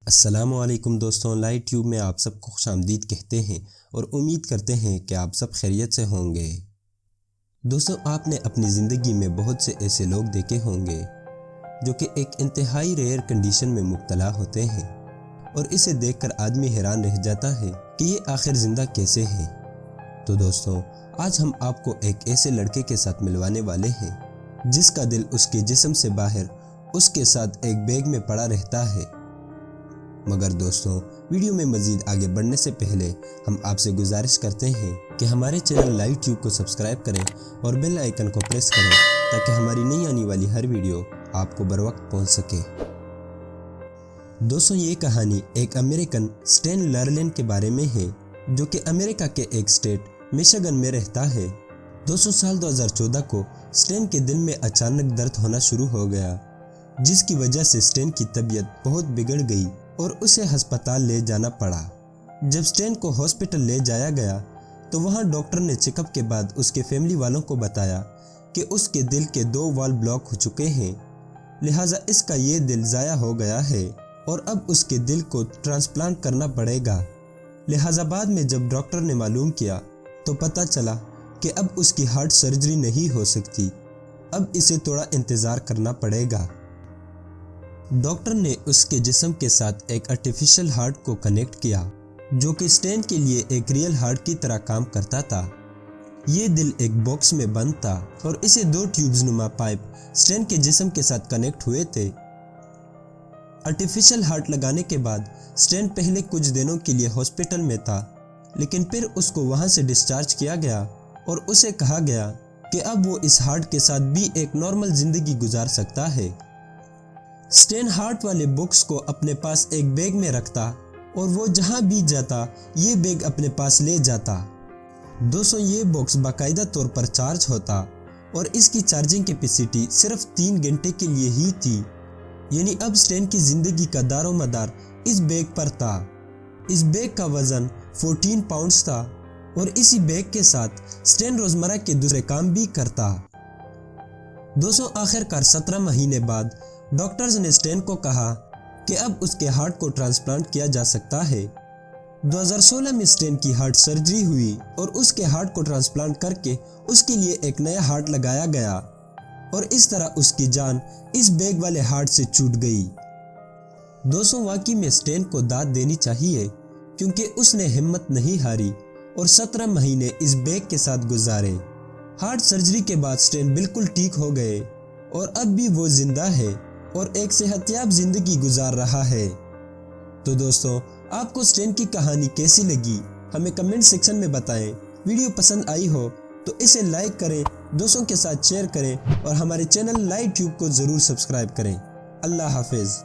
अस्सलामुअलैकुम दोस्तों, live tube में आप सबको खुशामदीद कहते हैं और उम्मीद करते हैं कि आप सब खैरियत से होंगे। दोस्तों, आपने अपनी ज़िंदगी में बहुत से ऐसे लोग देखे होंगे जो कि एक इंतहाई रेयर कंडीशन में मुब्तला होते हैं और इसे देखकर आदमी हैरान रह जाता है कि ये आखिर ज़िंदा कैसे हैं। तो दोस्तों, आज हम आपको एक ऐसे लड़के के साथ मिलवाने वाले हैं जिसका दिल उसके जिस्म से बाहर उसके साथ एक बैग में पड़ा रहता है। मगर दोस्तों, वीडियो में मज़ीद आगे बढ़ने से पहले हम आपसे गुजारिश करते हैं कि हमारे चैनल लाइव ट्यूब को सब्सक्राइब करें और बेल आइकन को प्रेस करें ताकि हमारी नई आने वाली हर वीडियो आपको बर वक्त पहुँच सके। दोस्तों, ये कहानी एक अमेरिकन स्टैन लर्लिन के बारे में है जो कि अमेरिका के एक स्टेट मिशिगन में रहता है। दोस्तों, साल 2014 को स्टैन के दिल में अचानक दर्द होना शुरू हो गया जिसकी वजह से स्टैन की तबीयत बहुत बिगड़ गई और उसे अस्पताल ले जाना पड़ा। जब स्टैन को हॉस्पिटल ले जाया गया तो वहां डॉक्टर ने चेकअप के बाद उसके फैमिली वालों को बताया कि उसके दिल के 2 वाल्व ब्लॉक हो चुके हैं, लिहाजा इसका ये दिल ज़ाया हो गया है और अब उसके दिल को ट्रांसप्लांट करना पड़ेगा। लिहाजा बाद में जब डॉक्टर ने मालूम किया तो पता चला कि अब उसकी हार्ट सर्जरी नहीं हो सकती, अब इसे थोड़ा इंतज़ार करना पड़ेगा। डॉक्टर ने उसके जिस्म के साथ एक आर्टिफिशियल हार्ट को कनेक्ट किया जो कि स्टैन के लिए एक रियल हार्ट की तरह काम करता था। ये दिल एक बॉक्स में बंद था और इसे 2 ट्यूब्स नुमा पाइप स्टैन के जिस्म के साथ कनेक्ट हुए थे। आर्टिफिशियल हार्ट लगाने के बाद स्टैन पहले कुछ दिनों के लिए हॉस्पिटल में था, लेकिन फिर उसको वहां से डिस्चार्ज किया गया और उसे कहा गया कि अब वो इस हार्ट के साथ भी एक नॉर्मल जिंदगी गुजार सकता है। स्टैन हार्ट वाले बॉक्स को अपने पास एक बैग में रखता और वो जहां भी जाता ये बैग अपने पास ले जाता। दोस्तों, ये बॉक्स बाकायदा तौर पर चार्ज होता और इसकी चार्जिंग कैपेसिटी सिर्फ 3 घंटे के लिए ही थी, यानी अब स्टैन की जिंदगी का दारोमदार इस बैग पर था। इस बैग का वजन 14 पाउंड्स था और इसी बैग के साथ स्टैन रोजमर्रा के दूसरे काम भी करता। दोस्तों, आखिरकार 17 महीने बाद डॉक्टर्स ने स्टैन को कहा कि अब उसके हार्ट को ट्रांसप्लांट किया जा सकता है। 2016 में स्टैन की हार्ट सर्जरी हुई और उसके हार्ट को ट्रांसप्लांट करके उसके लिए एक नया हार्ट लगाया गया और इस तरह उसकी जान इस बैग वाले हार्ट से छूट गई। दोस्तों, वाकई में स्टैन को दाद देनी चाहिए क्योंकि उसने हिम्मत नहीं हारी और 17 महीने इस बैग के साथ गुजारे। हार्ट सर्जरी के बाद स्टैन बिल्कुल ठीक हो गए और अब भी वो जिंदा है और एक सेहतयाब जिंदगी गुजार रहा है। तो दोस्तों, आपको स्टैन की कहानी कैसी लगी हमें कमेंट सेक्शन में बताएं। वीडियो पसंद आई हो तो इसे लाइक करें, दोस्तों के साथ शेयर करें और हमारे चैनल लाइव ट्यूब को ज़रूर सब्सक्राइब करें। अल्लाह हाफिज़।